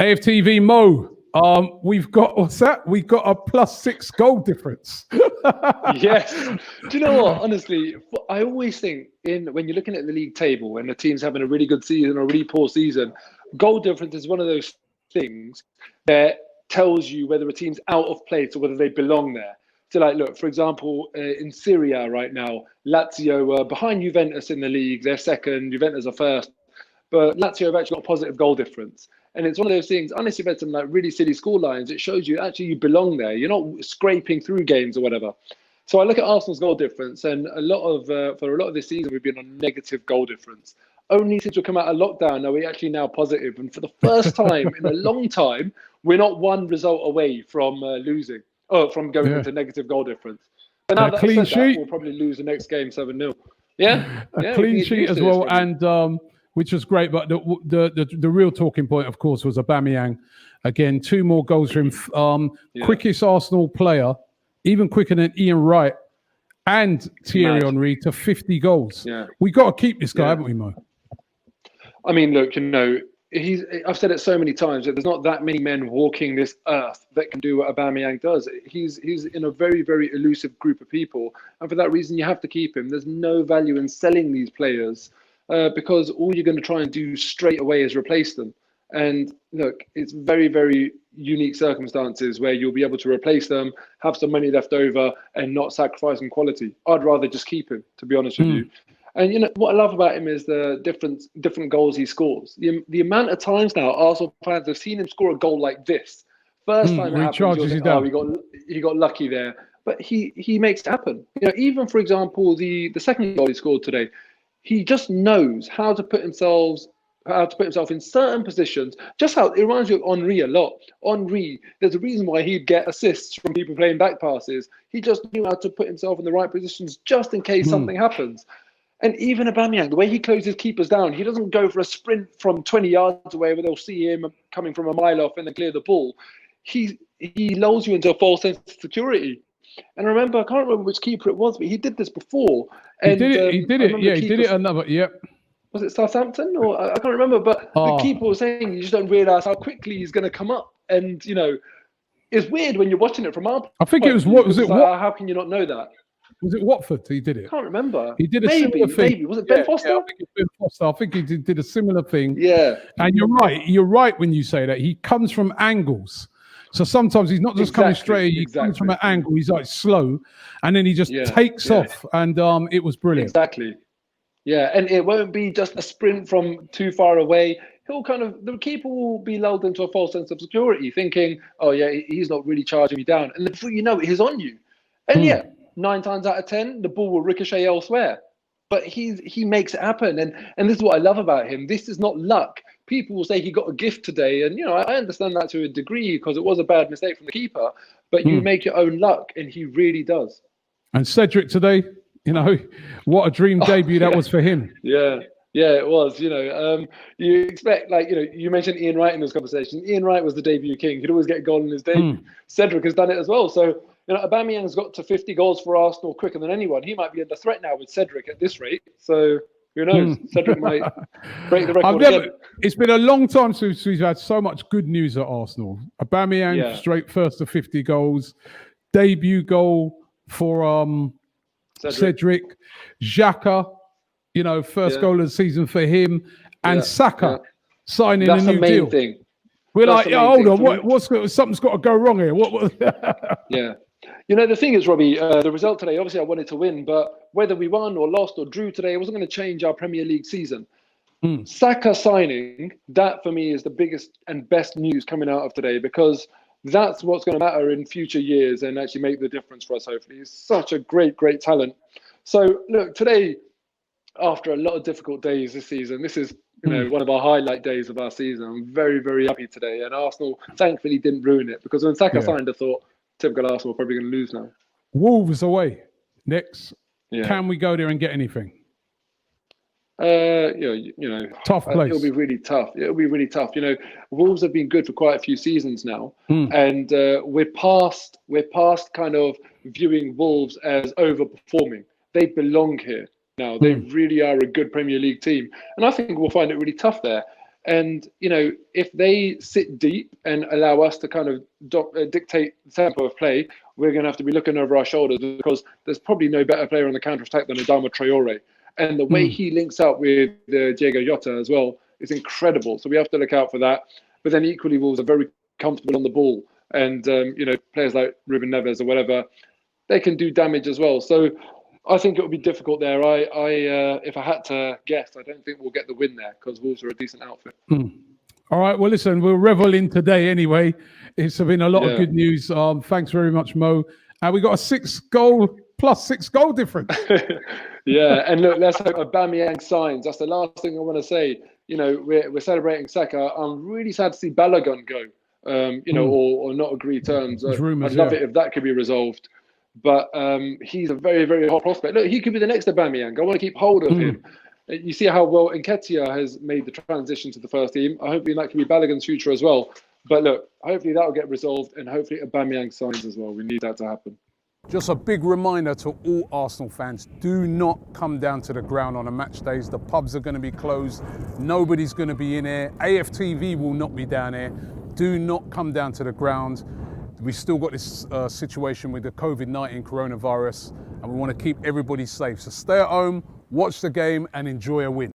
AFTV Mo. We've got, what's that? We've got a +6 goal difference. Yes. Do you know what? Honestly, I always think when you're looking at the league table and the team's having a really good season or a really poor season, goal difference is one of those things that tells you whether a team's out of place or whether they belong there. So, like, look, for example, in Serie A right now, Lazio are behind Juventus in the league. They're second, Juventus are first. But Lazio have actually got a positive goal difference. And it's one of those things, unless you've had some like really silly score lines, it shows you actually you belong there. You're not scraping through games or whatever. So I look at Arsenal's goal difference, and for a lot of this season, we've been on negative goal difference. Only since we come out of lockdown are we actually now positive. And for the first time in a long time, we're not one result away from from going into negative goal difference. But now that I said that, we'll probably lose the next game 7-0. Yeah, clean sheet as well, and which was great. But the real talking point, of course, was Aubameyang. Again, 2 more goals for him. Quickest Arsenal player, even quicker than Ian Wright and Thierry Henry, to 50 goals. Yeah. We got to keep this guy, haven't we, Mo? I mean, look, I've said it so many times that there's not that many men walking this earth that can do what Aubameyang does. He's in a very, very elusive group of people. And for that reason, you have to keep him. There's no value in selling these players because all you're going to try and do straight away is replace them. And look, it's very, very unique circumstances where you'll be able to replace them, have some money left over and not sacrificing quality. I'd rather just keep him, to be honest with you. And what I love about him is the different goals he scores. The amount of times now Arsenal fans have seen him score a goal like this. First time it happens, he got lucky there. But he makes it happen. Even for example, the second goal he scored today, he just knows how to put himself in certain positions. Just how it reminds you of Henry a lot. Henry, there's a reason why he'd get assists from people playing back passes. He just knew how to put himself in the right positions just in case something happens. And even Aubameyang, the way he closes keepers down, he doesn't go for a sprint from 20 yards away where they'll see him coming from a mile off and then clear the ball. He lulls you into a false sense of security. And remember, I can't remember which keeper it was, but he did this before. And, he did it. He did it another. Yep. Was it Southampton or I can't remember? But the keeper was saying you just don't realise how quickly he's going to come up. And it's weird when you're watching it from our. I think it was what was it? What? How can you not know that? Was it Watford? He did it. I can't remember. He did a similar thing. Maybe was it Ben Foster? Yeah, I think it's Ben Foster. I think he did a similar thing. Yeah. And you're right. You're right when you say that. He comes from angles. So sometimes he's not just coming straight. He comes from an angle. He's like slow, and then he just takes off. And it was brilliant. Exactly. Yeah, and it won't be just a sprint from too far away. The keeper will be lulled into a false sense of security, thinking, "Oh yeah, he's not really charging me down." And before you know it, he's on you. And 9 times out of 10, the ball will ricochet elsewhere. But he makes it happen. And this is what I love about him. This is not luck. People will say he got a gift today. And, I understand that to a degree because it was a bad mistake from the keeper. But you make your own luck, and he really does. And Cedric today, what a dream debut that was for him. Yeah, it was. You expect, you mentioned Ian Wright in this conversation. Ian Wright was the debut king. He'd always get a goal in his debut. Cedric has done it as well. So, Aubameyang's got to 50 goals for Arsenal quicker than anyone. He might be under threat now with Cedric at this rate. So who knows? Cedric might break the record again. It's been a long time since we've had so much good news at Arsenal. Aubameyang straight first to 50 goals. Debut goal for Cedric. Xhaka, first goal of the season for him. And Saka signing a new deal. Thing. We're like, hold on, something's got to go wrong here. Yeah. The thing is, Robbie, the result today, obviously I wanted to win, but whether we won or lost or drew today, it wasn't going to change our Premier League season. Saka signing, that for me is the biggest and best news coming out of today, because that's what's going to matter in future years and actually make the difference for us, hopefully. He's such a great, great talent. So, look, today, after a lot of difficult days this season, this is one of our highlight days of our season. I'm very, very happy today. And Arsenal, thankfully, didn't ruin it, because when Saka signed, I thought, typical Arsenal, probably going to lose now. Wolves away next. Can we go there and get anything? Tough place. It'll be really tough. Wolves have been good for quite a few seasons now, and we're past kind of viewing Wolves as overperforming. They belong here now. They really are a good Premier League team, and I think we'll find it really tough there. And, you know, if they sit deep and allow us to kind of dictate the tempo of play, we're going to have to be looking over our shoulders, because there's probably no better player on the counter-attack than Adama Traore. And the way he links up with Diego Jota as well is incredible. So we have to look out for that. But then equally, Wolves are very comfortable on the ball. And, you know, players like Ruben Neves or whatever, they can do damage as well. So I think it will be difficult there. If I had to guess, I don't think we'll get the win there, because Wolves are a decent outfit. All right. Well, listen, we'll revel in today anyway. It's been a lot of good news. Thanks very much, Mo. And we got a 6 goal difference. Yeah. And look, let's hope Aubameyang signs. That's the last thing I want to say. You know, we're celebrating Saka. I'm really sad to see Balogun go, you know, or not agree terms. I'd love it if that could be resolved. But he's a very, very hot prospect. Look, he could be the next Aubameyang. I want to keep hold of him. You see how well Nketiah has made the transition to the first team. Hopefully that can be Balogun's future as well. But look, hopefully that will get resolved, and hopefully Aubameyang signs as well. We need that to happen. Just a big reminder to all Arsenal fans, do not come down to the ground on a match days. The pubs are going to be closed. Nobody's going to be in here. AFTV will not be down here. Do not come down to the ground. We've still got this situation with the COVID-19 coronavirus, and we want to keep everybody safe. So stay at home, watch the game, and enjoy a win.